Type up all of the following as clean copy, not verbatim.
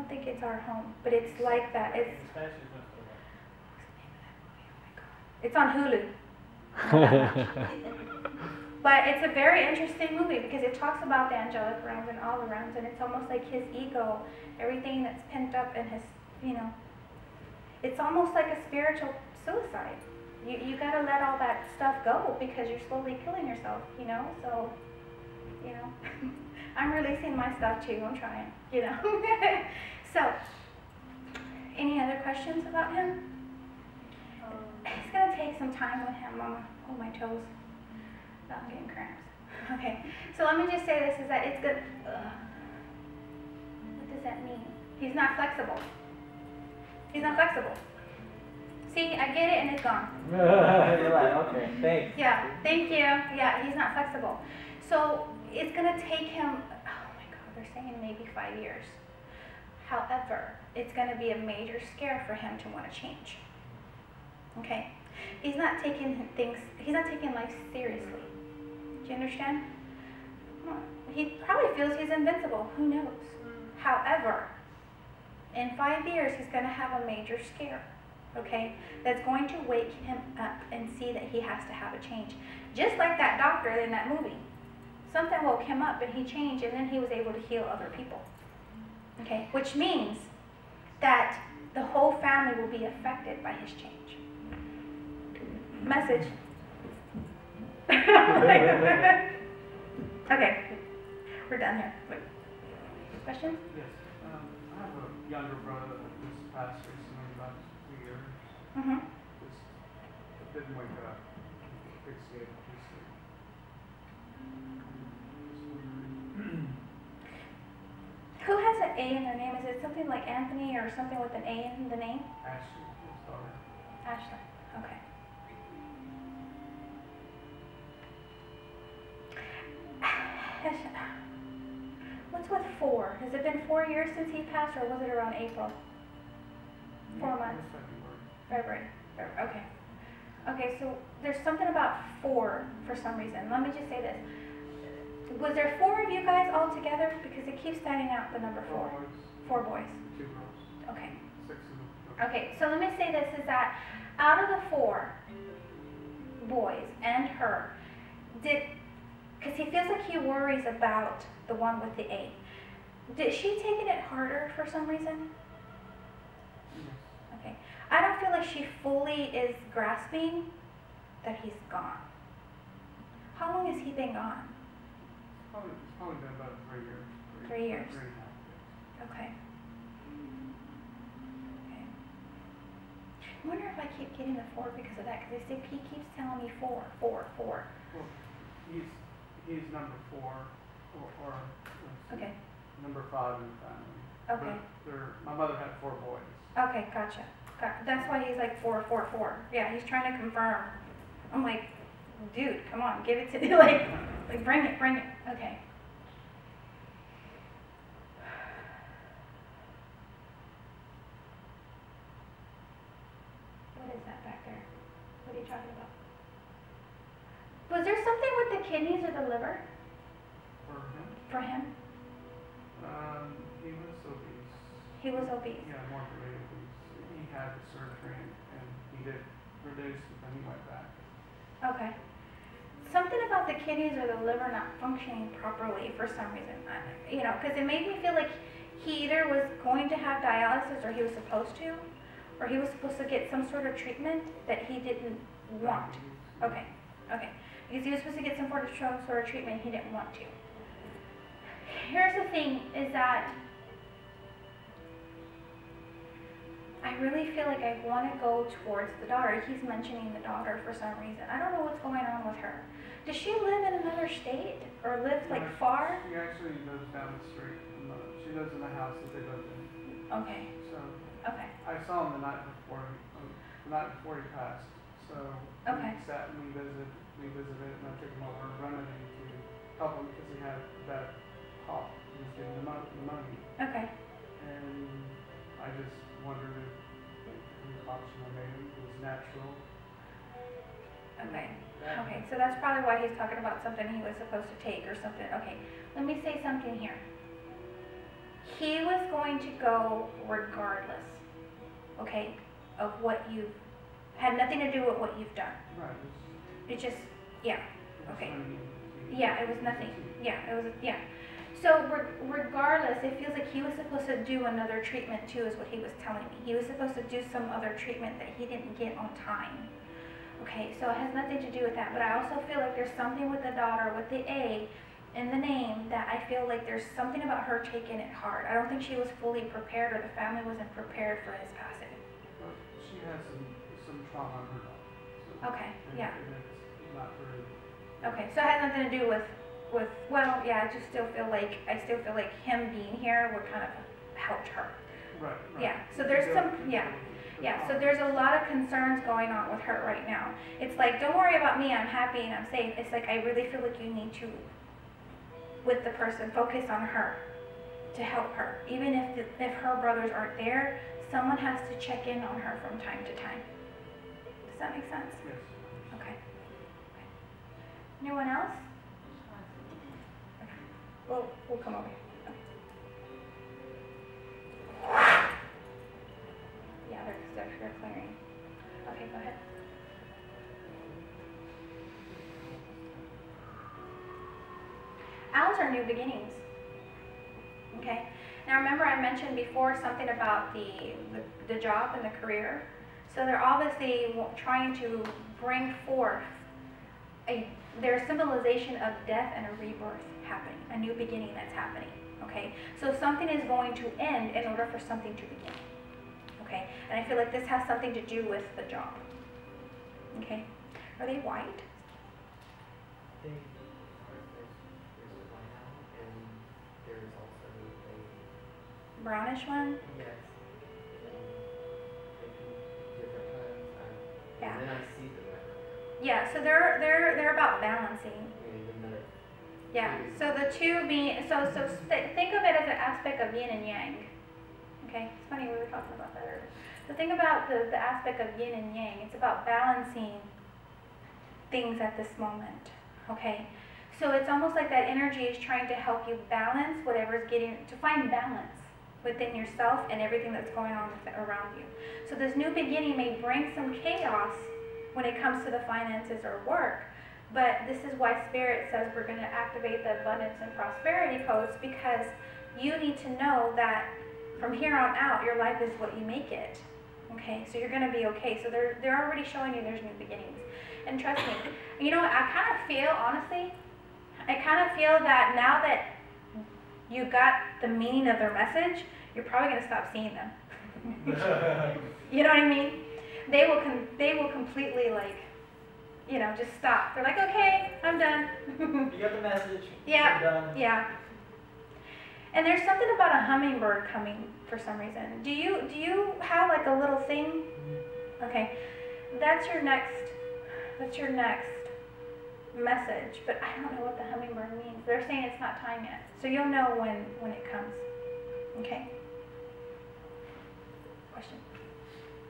don't think it's our home, but it's like that. It's on Hulu. But it's a very interesting movie because it talks about the angelic realms and all the realms, and it's almost like his ego, everything that's pent up in his, you know, it's almost like a spiritual suicide. You gotta let all that stuff go because you're slowly killing yourself, you know, so, you know, I'm releasing my stuff too, I'm trying, you know. So, any other questions about him? It's gonna take some time with him. I'm gonna hold my toes. No, I'm getting cramps. Okay, so let me just say this, is that it's good. What does that mean? He's not flexible. He's not flexible. See, I get it and it's gone. You're like, okay, thanks. Yeah, thank you. Yeah, he's not flexible. So it's gonna take him, oh my God, they're saying maybe 5 years. However, it's gonna be a major scare for him to want to change. Okay? He's not taking life seriously. Do you understand? He probably feels he's invincible. Who knows? However, in 5 years, he's going to have a major scare. Okay? That's going to wake him up and see that he has to have a change. Just like that doctor in that movie. Something woke him up and he changed, and then he was able to heal other people. Okay? Which means that the whole family will be affected by his change. Message. Okay, we're done here. Wait. Questions? Yes. I have a younger brother that just passed recently, about 2 years. Mm-hmm. Just didn't wake up. Fixated. Who has an A in their name? Is it something like Anthony or something with an A in the name? Ashley, his daughter. Ashley. Okay. What's with 4? Has it been 4 years since he passed, or was it around April? 4 months? February. Okay. Okay, so there's something about 4 for some reason. Let me just say this. Was there 4 of you guys all together? Because it keeps standing out, the number 4. 4 boys. 2 girls. Okay. 6 of them. Okay, so let me say this, is that out of the 4 boys and her, because he feels like he worries about the one with the A. Did she taking it harder for some reason? Okay. I don't feel like she fully is grasping that he's gone. How long has he been gone? It's probably been about 3 years. 3 years. 3.5 years. Okay. Okay. I wonder if I keep getting the 4 because of that, because he keeps telling me 4, 4, 4. Well, he's number 4, or Okay. number 5 in the family. Okay. But my mother had 4 boys. Okay, gotcha. That's why he's like 4, 4, 4. Yeah, he's trying to confirm. I'm like, dude, come on, give it to me. Like bring it, bring it. Okay. What is that back there? What are you talking about? Was there something with the kidneys or the liver For him? for him? He was obese. He was obese. Yeah, morbidly obese. He had the surgery and he did reduce, but then he went back. Okay. Something about the kidneys or the liver not functioning properly for some reason. You know, because it made me feel like he either was going to have dialysis, or he was supposed to, or he was supposed to get some sort of treatment that he didn't want. Okay. Okay. Because he was supposed to get some sort of treatment he didn't want to. Here's the thing, is that I really feel like I want to go towards the daughter. He's mentioning the daughter for some reason. I don't know what's going on with her. Does she live in another state or live like far? She actually lives down the street. She lives in the house that they lived in. Okay. So Okay. I saw him the night before he passed. So Okay. we sat and we visited, and I took him over and running to help him because he had that cough. He was getting pneumonia. Okay. And I just wondered if the concoction I made him was natural. Okay. Okay. So that's probably why he's talking about something he was supposed to take or something. Okay. Let me say something here. He was going to go regardless, okay, of what you've, had nothing to do with what you've done. Right. It just, yeah, okay. It's Yeah, it was nothing. Yeah, it was, yeah. So regardless, it feels like he was supposed to do another treatment too, is what he was telling me. He was supposed to do some other treatment that he didn't get on time. Okay, so it has nothing to do with that, but I also feel like there's something with the daughter, with the A in the name, that I feel like there's something about her taking it hard. I don't think she was fully prepared, or the family wasn't prepared for his passing. But she has some trauma in her life. So, Okay, and, yeah. And it's not very. Okay, so it has nothing to do with, well, yeah, I still feel like him being here would kind of helped her. Right. Yeah, so there's some, yeah. Yeah, so there's a lot of concerns going on with her right now. It's like, don't worry about me, I'm happy and I'm safe. It's like, I really feel like you need to, with the person, focus on her to help her. Even if her brothers aren't there, someone has to check in on her from time to time. Does that make sense? Yes. Okay. Anyone else? We'll come over here. Yeah, they're clearing. Okay, go ahead. Owls are new beginnings. Okay. Now remember I mentioned before something about the job and the career. So they're obviously trying to bring forth their symbolization of death and a rebirth happening, a new beginning that's happening. Okay. So something is going to end in order for something to begin. Okay, and I feel like this has something to do with the job. Okay, are they white? I think there's a white owl, and there's also a Brownish one? yes, different times. Yeah. And then I see the red. Yeah, so they're about balancing. And then Yeah, so the two being, think of it as an aspect of yin and yang. Okay, it's funny, we were talking about that earlier. The thing about the aspect of yin and yang, it's about balancing things at this moment. Okay, so it's almost like that energy is trying to help you balance whatever's to find balance within yourself and everything that's going on around you. So this new beginning may bring some chaos when it comes to the finances or work, but this is why Spirit says we're going to activate the abundance and prosperity codes, because you need to know that from here on out, your life is what you make it. Okay, so you're going to be okay. So they're already showing you there's new beginnings. And trust me, you know, I kind of feel, honestly, that now that you got the meaning of their message, you're probably going to stop seeing them. You know what I mean? They will completely, like, you know, just stop. They're like, okay, I'm done. You got the message. Yeah, I'm done. yeah. And there's something about a hummingbird coming for some reason. Do you have like a little thing? Okay, that's your next message, but I don't know what the hummingbird means. They're saying it's not time yet, so you'll know when it comes. Okay. Question.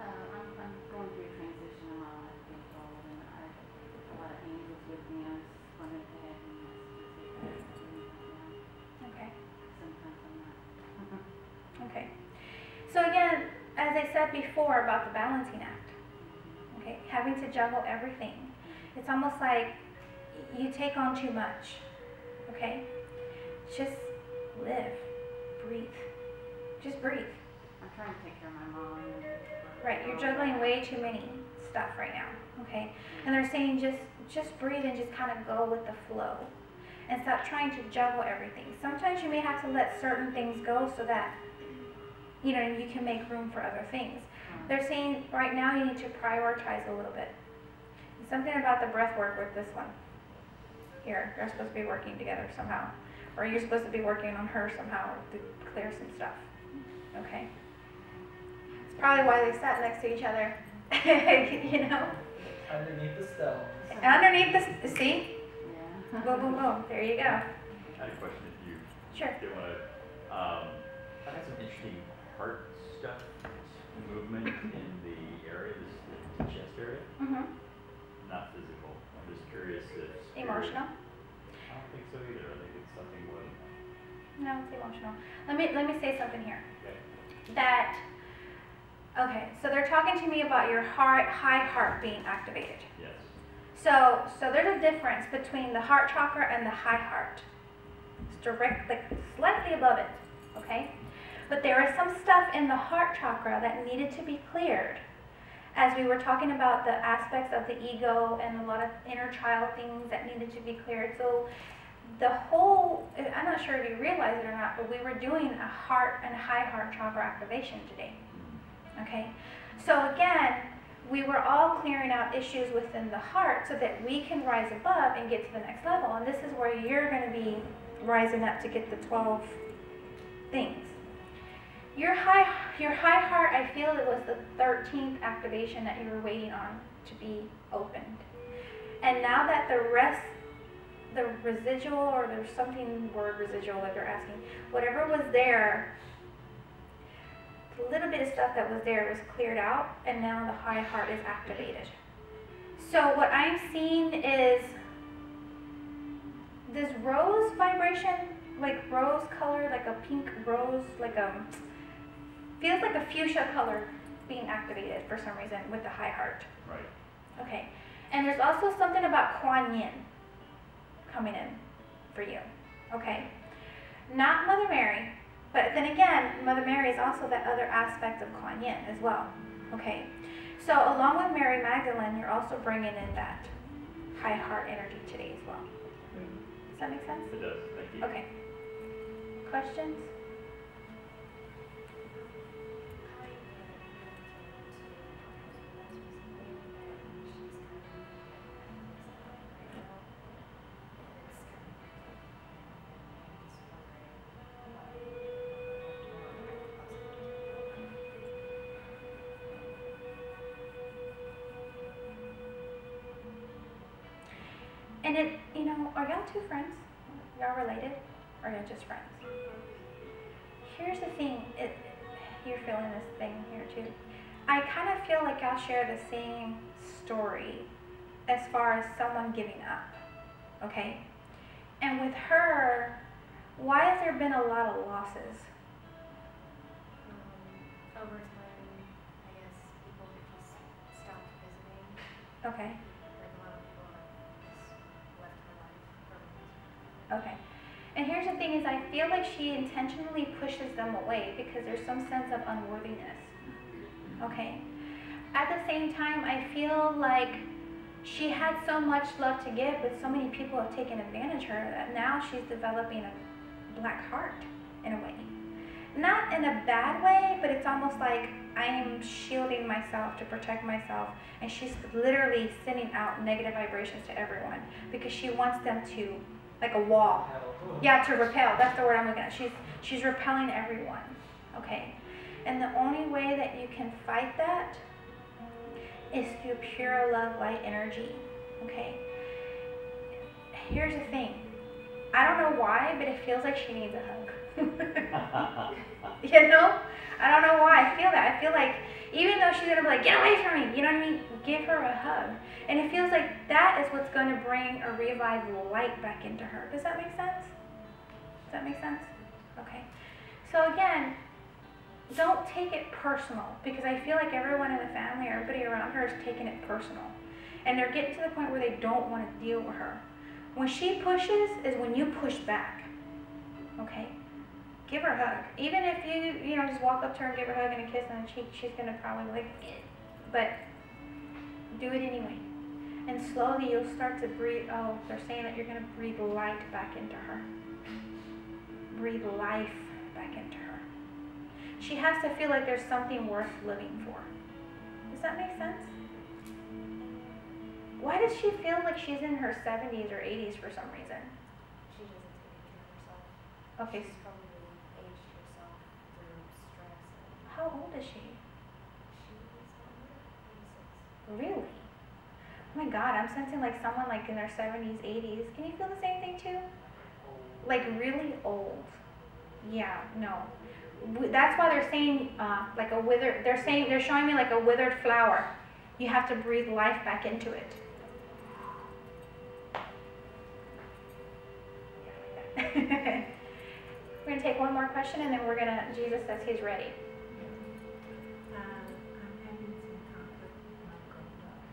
I'm going through a transition in my life, being told, and I have a lot of angels with me. I was wondering if they had any messages now. Okay. Sometimes I'm not. Okay. So again, as I said before about the balancing act, okay, having to juggle everything. It's almost like you take on too much, okay? Just live, breathe. Just breathe. I'm trying to take care of my mom. Right, you're juggling way too many stuff right now, okay? And they're saying just breathe and just kind of go with the flow. And stop trying to juggle everything. Sometimes you may have to let certain things go so that, you know, you can make room for other things. They're saying right now you need to prioritize a little bit. Something about the breath work with this one. Here, they're supposed to be working together somehow. Or you're supposed to be working on her somehow to clear some stuff. Okay? It's probably why they sat next to each other. You know? Underneath the stones. Underneath the, see? Yeah. Boom, boom, boom. There you go. I had a question if you Sure. didn't want to. I've had some interesting heart stuff, movement in the area, the chest area. Mm-hmm. Not physical. I'm just curious if spirit- Emotional? I don't think so either. I think it's something more than that. No, it's emotional. Let me say something here. Okay. Okay, so they're talking to me about your high heart being activated. Yes. So there's a difference between the heart chakra and the high heart. It's direct, like slightly above it, okay? But there is some stuff in the heart chakra that needed to be cleared. As we were talking about the aspects of the ego and a lot of inner child things that needed to be cleared. So the whole, I'm not sure if you realize it or not, but we were doing a heart and high heart chakra activation today. Okay? So again, we were all clearing out issues within the heart so that we can rise above and get to the next level. And this is where you're going to be rising up to get the 12 things. Your high heart, I feel it was the 13th activation that you were waiting on to be opened. And now that the residual, or there's something word residual that they're asking, whatever was there, the little bit of stuff that was there was cleared out, and now the high heart is activated. So what I'm seeing is this rose vibration, like rose color, like a pink rose, like feels like a fuchsia color being activated for some reason with the high heart. Right. Okay. And there's also something about Kuan Yin coming in for you. Okay. Not Mother Mary, but then again, Mother Mary is also that other aspect of Kuan Yin as well. Okay. So along with Mary Magdalene, you're also bringing in that high heart energy today as well. Does that make sense? It does. Thank you. Okay. Questions? And it, are y'all two friends? Y'all related? Or y'all just friends? Here's the thing, you're feeling this thing here too. I kind of feel like y'all share the same story as far as someone giving up, okay? And with her, why has there been a lot of losses? Over time, I guess people just stopped visiting. Okay, Like a lot of people have just left her life. okay. And here's the thing is I feel like she intentionally pushes them away because there's some sense of unworthiness, okay? At the same time, I feel like she had so much love to give, but so many people have taken advantage of her that now she's developing a black heart in a way. Not in a bad way, but it's almost like I am shielding myself to protect myself, and she's literally sending out negative vibrations to everyone because she wants them to, like a wall. Yeah, to repel. That's the word I'm looking at. She's repelling everyone. Okay. And the only way that you can fight that is through pure love, light energy. Okay. Here's the thing. I don't know why, but it feels like she needs a hug. You know? I don't know why. I feel that. I feel like even though she's gonna be like, get away from me, you know what I mean? Give her a hug. And it feels like that is what's going to bring a revived light back into her. Does that make sense? Does that make sense? Okay. So again, don't take it personal, because I feel like everyone in the family, everybody around her is taking it personal. And they're getting to the point where they don't want to deal with her. When she pushes is when you push back. Okay? Give her a hug. Even if you just walk up to her and give her a hug and a kiss on the cheek, she's going to probably like, but do it anyway. And slowly you'll start to breathe. Oh, they're saying that you're going to breathe light back into her. Breathe life back into her. She has to feel like there's something worth living for. Does that make sense? Why does she feel like she's in her 70s or 80s for some reason? She doesn't take care of herself. Okay, She's probably aged herself through stress. how old is she? She's 46. Really? Oh my God, I'm sensing like someone like in their 70s, 80s. Can you feel the same thing too? Like really old. Yeah, no. That's why they're saying like a withered, they're showing me like a withered flower. You have to breathe life back into it. We're gonna take one more question and then we're gonna, Jesus says he's ready. I'm having some conflict with my granddaughter.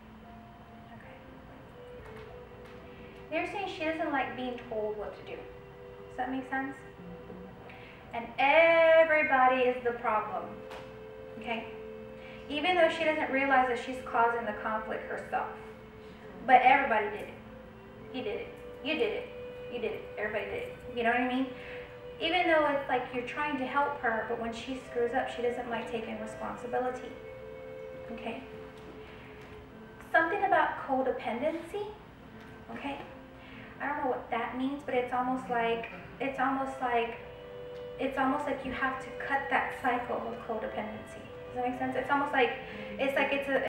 Okay. They're saying she doesn't like being told what to do. Does that make sense? And everybody is the problem. Okay? Even though she doesn't realize that she's causing the conflict herself. But everybody did it. He did it. You did it. You did it. Everybody did it. You know what I mean? Even though it's like you're trying to help her, but when she screws up, she doesn't like taking responsibility. Okay? Something about codependency. Okay? I don't know what that means, but it's almost like you have to cut that cycle of codependency. Does that make sense? It's almost like it's a